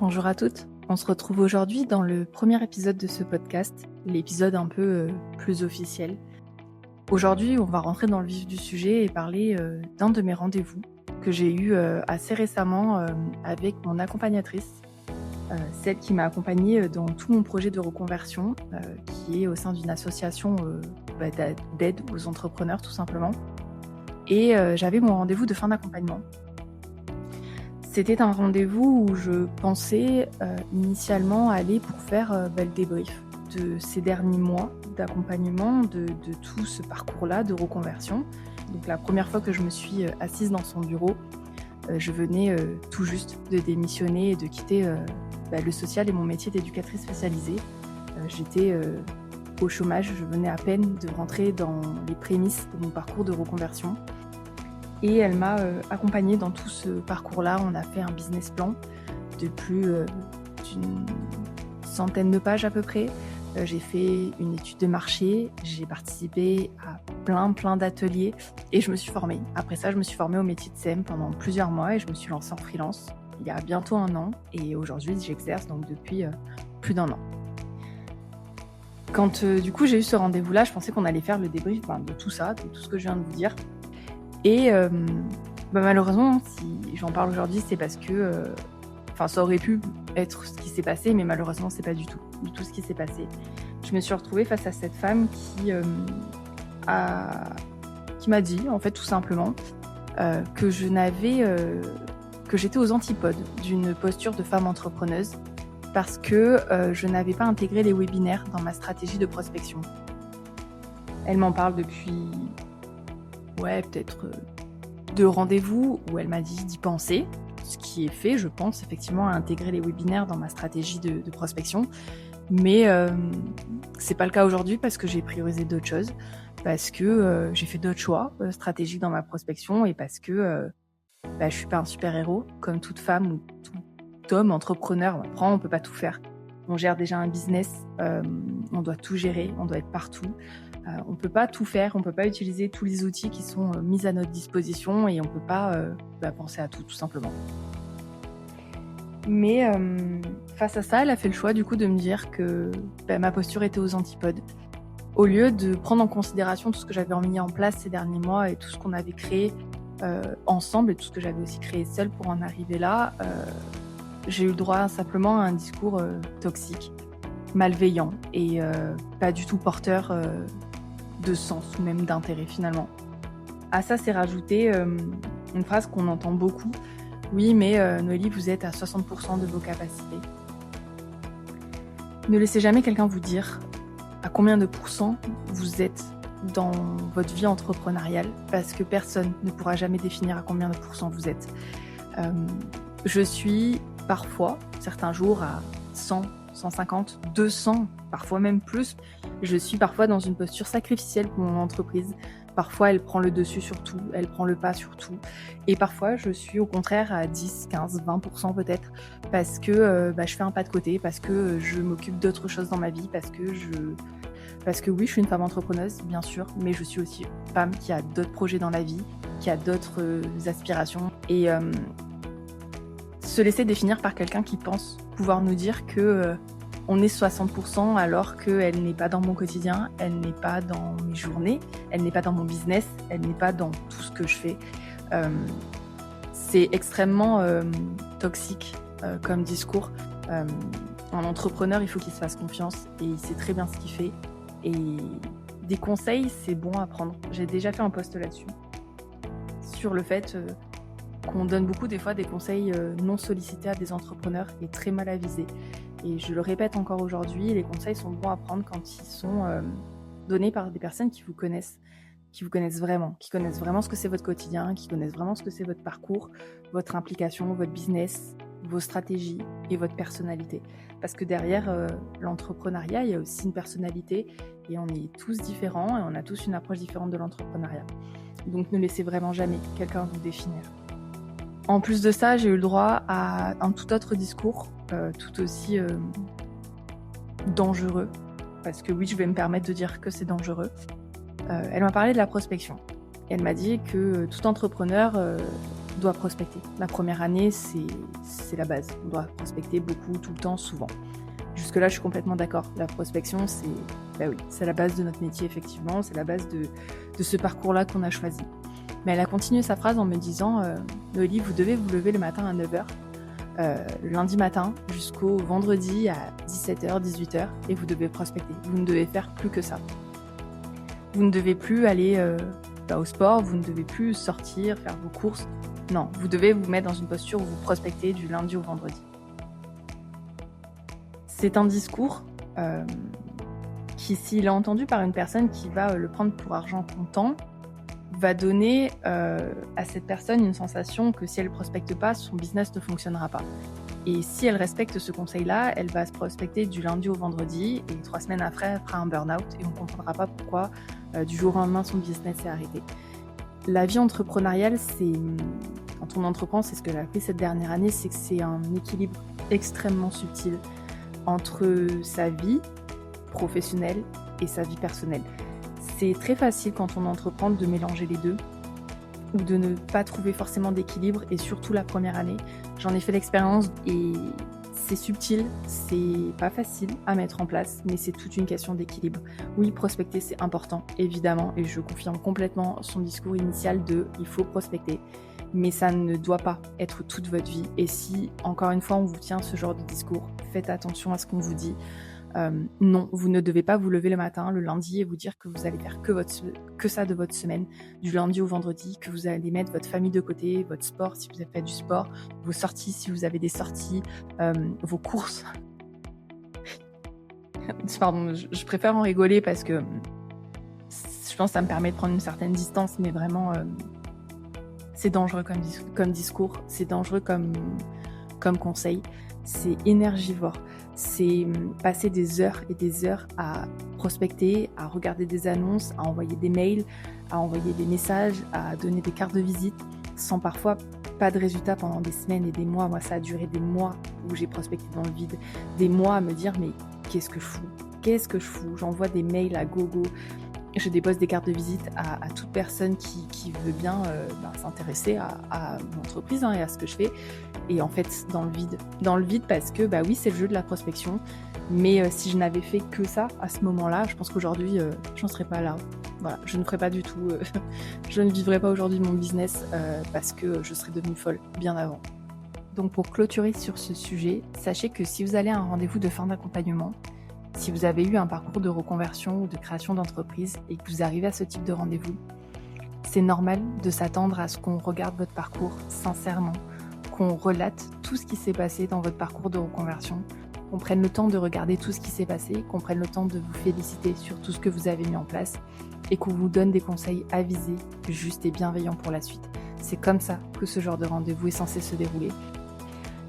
Bonjour à toutes, on se retrouve aujourd'hui dans le premier épisode de ce podcast, l'épisode un peu plus officiel. Aujourd'hui, on va rentrer dans le vif du sujet et parler d'un de mes rendez-vous que j'ai eu assez récemment avec mon accompagnatrice, celle qui m'a accompagnée dans tout mon projet de reconversion, qui est au sein d'une association d'aide aux entrepreneurs tout simplement. Et j'avais mon rendez-vous de fin d'accompagnement. C'était un rendez-vous où je pensais initialement aller pour faire le débrief de ces derniers mois d'accompagnement, de tout ce parcours-là de reconversion. Donc la première fois que je me suis assise dans son bureau, je venais tout juste de démissionner et de quitter le social et mon métier d'éducatrice spécialisée. J'étais au chômage, je venais à peine de rentrer dans les prémices de mon parcours de reconversion. Et elle m'a accompagnée dans tout ce parcours-là. On a fait un business plan de plus d'une centaine de pages à peu près. J'ai fait une étude de marché, j'ai participé à plein d'ateliers et je me suis formée. Après ça, je me suis formée au métier de CM pendant plusieurs mois et je me suis lancée en freelance il y a bientôt 1 an. Et aujourd'hui, j'exerce donc depuis plus d'1 an. Quand du coup j'ai eu ce rendez-vous-là, je pensais qu'on allait faire le débrief de tout ça, de tout ce que je viens de vous dire. Et malheureusement, si j'en parle aujourd'hui, c'est parce que ça aurait pu être ce qui s'est passé, mais malheureusement, c'est pas du tout ce qui s'est passé. Je me suis retrouvée face à cette femme qui m'a dit, en fait, tout simplement, que j'étais aux antipodes d'une posture de femme entrepreneuse parce que je n'avais pas intégré les webinaires dans ma stratégie de prospection. Elle m'en parle depuis peut-être 2 rendez-vous où elle m'a dit d'y penser, ce qui est fait, je pense effectivement à intégrer les webinaires dans ma stratégie de prospection, mais c'est pas le cas aujourd'hui parce que j'ai priorisé d'autres choses, parce que j'ai fait d'autres choix stratégiques dans ma prospection et parce que je suis pas un super-héros comme toute femme ou tout homme entrepreneur. Après, on peut pas tout faire. On gère déjà un business, on doit tout gérer, on doit être partout. On ne peut pas tout faire, on ne peut pas utiliser tous les outils qui sont mis à notre disposition et on ne peut pas penser à tout simplement. Mais face à ça, elle a fait le choix du coup de me dire que ma posture était aux antipodes. Au lieu de prendre en considération tout ce que j'avais mis en place ces derniers mois et tout ce qu'on avait créé ensemble et tout ce que j'avais aussi créé seule pour en arriver là, j'ai eu le droit simplement à un discours toxique, malveillant et pas du tout porteur de sens ou même d'intérêt finalement. À ça s'est rajouté une phrase qu'on entend beaucoup. Oui, mais Noélie, vous êtes à 60% de vos capacités. Ne laissez jamais quelqu'un vous dire à combien de pourcents vous êtes dans votre vie entrepreneuriale parce que personne ne pourra jamais définir à combien de pourcents vous êtes. Je suis parfois, certains jours, à 100, 150, 200, parfois même plus. Je suis parfois dans une posture sacrificielle pour mon entreprise. Parfois, elle prend le dessus sur tout, elle prend le pas sur tout. Et parfois, je suis au contraire à 10, 15, 20% peut-être, parce que je fais un pas de côté, parce que je m'occupe d'autres choses dans ma vie, parce que oui, je suis une femme entrepreneuse, bien sûr, mais je suis aussi une femme qui a d'autres projets dans la vie, qui a d'autres aspirations. Et se laisser définir par quelqu'un qui pense pouvoir nous dire que on est 60% alors qu'elle n'est pas dans mon quotidien, elle n'est pas dans mes journées, elle n'est pas dans mon business, elle n'est pas dans tout ce que je fais. C'est extrêmement toxique comme discours. Un entrepreneur, il faut qu'il se fasse confiance et il sait très bien ce qu'il fait. Et des conseils, c'est bon à prendre. J'ai déjà fait un post là-dessus, sur le fait qu'on donne beaucoup des fois des conseils non sollicités à des entrepreneurs et très mal avisés. Et je le répète encore aujourd'hui, les conseils sont bons à prendre quand ils sont donnés par des personnes qui vous connaissent vraiment, qui connaissent vraiment ce que c'est votre quotidien, qui connaissent vraiment ce que c'est votre parcours, votre implication, votre business, vos stratégies et votre personnalité. Parce que derrière l'entrepreneuriat, il y a aussi une personnalité et on est tous différents et on a tous une approche différente de l'entrepreneuriat. Donc ne laissez vraiment jamais quelqu'un vous définir. En plus de ça, j'ai eu le droit à un tout autre discours, tout aussi dangereux, parce que oui, je vais me permettre de dire que c'est dangereux. Elle m'a parlé de la prospection. Elle m'a dit que tout entrepreneur doit prospecter. La première année, c'est la base. On doit prospecter beaucoup, tout le temps, souvent. Jusque-là, je suis complètement d'accord. La prospection, c'est la base de notre métier, effectivement. C'est la base de ce parcours-là qu'on a choisi. Mais elle a continué sa phrase en me disant Noélie, vous devez vous lever le matin à 9h, le lundi matin, jusqu'au vendredi à 17h, 18h, et vous devez prospecter. Vous ne devez faire plus que ça. Vous ne devez plus aller au sport, vous ne devez plus sortir, faire vos courses. Non, vous devez vous mettre dans une posture où vous prospectez du lundi au vendredi. C'est un discours qui, s'il est entendu par une personne qui va le prendre pour argent comptant, va donner à cette personne une sensation que si elle ne prospecte pas, son business ne fonctionnera pas. Et si elle respecte ce conseil-là, elle va se prospecter du lundi au vendredi et 3 semaines après, elle fera un burn-out et on ne comprendra pas pourquoi du jour au lendemain son business est arrêté. La vie entrepreneuriale, quand on entreprend, c'est ce que j'ai appris cette dernière année, c'est que c'est un équilibre extrêmement subtil entre sa vie professionnelle et sa vie personnelle. C'est très facile quand on entreprend de mélanger les deux ou de ne pas trouver forcément d'équilibre, et surtout la première année. J'en ai fait l'expérience et c'est subtil, c'est pas facile à mettre en place, mais c'est toute une question d'équilibre. Oui, prospecter c'est important, évidemment, et je confirme complètement son discours initial de « il faut prospecter ». Mais ça ne doit pas être toute votre vie. Et si, encore une fois, on vous tient ce genre de discours, faites attention à ce qu'on vous dit. Non, vous ne devez pas vous lever le matin, le lundi, et vous dire que vous allez faire que ça de votre semaine, du lundi au vendredi, que vous allez mettre votre famille de côté, votre sport si vous avez fait du sport, vos sorties si vous avez des sorties, vos courses. Pardon, je préfère en rigoler parce que je pense que ça me permet de prendre une certaine distance, mais vraiment, c'est dangereux comme discours, c'est dangereux comme conseil, c'est énergivore. C'est passer des heures et des heures à prospecter, à regarder des annonces, à envoyer des mails, à envoyer des messages, à donner des cartes de visite, sans parfois pas de résultats pendant des semaines et des mois. Moi, ça a duré des mois où j'ai prospecté dans le vide, des mois à me dire mais qu'est-ce que je fous? J'envoie des mails à gogo, je dépose des cartes de visite à toute personne qui veut bien s'intéresser à mon entreprise et à ce que je fais. Et en fait, dans le vide parce que oui, c'est le jeu de la prospection. Mais si je n'avais fait que ça à ce moment-là, je pense qu'aujourd'hui, je n'en serais pas là. Voilà, je ne ferais pas du tout, je ne vivrais pas aujourd'hui mon business parce que je serais devenue folle bien avant. Donc pour clôturer sur ce sujet, sachez que si vous allez à un rendez-vous de fin d'accompagnement, si vous avez eu un parcours de reconversion ou de création d'entreprise et que vous arrivez à ce type de rendez-vous, c'est normal de s'attendre à ce qu'on regarde votre parcours sincèrement, qu'on relate tout ce qui s'est passé dans votre parcours de reconversion, qu'on prenne le temps de regarder tout ce qui s'est passé, qu'on prenne le temps de vous féliciter sur tout ce que vous avez mis en place et qu'on vous donne des conseils avisés, justes et bienveillants pour la suite. C'est comme ça que ce genre de rendez-vous est censé se dérouler.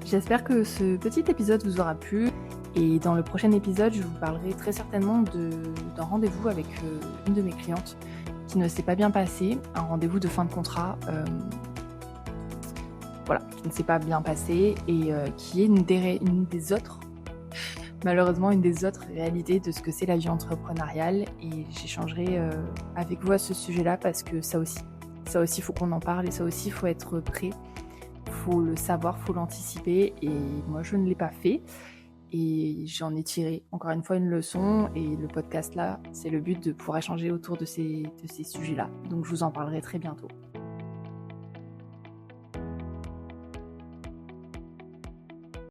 J'espère que ce petit épisode vous aura plu. Et dans le prochain épisode, je vous parlerai très certainement d'un rendez-vous avec une de mes clientes qui ne s'est pas bien passé, un rendez-vous de fin de contrat qui ne s'est pas bien passé et qui est une des autres réalités de ce que c'est la vie entrepreneuriale. Et j'échangerai avec vous à ce sujet-là parce que ça aussi, il faut qu'on en parle et ça aussi, il faut être prêt, il faut le savoir, il faut l'anticiper. Et moi, je ne l'ai pas fait. Et j'en ai tiré encore une fois une leçon, et le podcast là, c'est le but de pouvoir échanger autour de ces sujets-là. Donc je vous en parlerai très bientôt.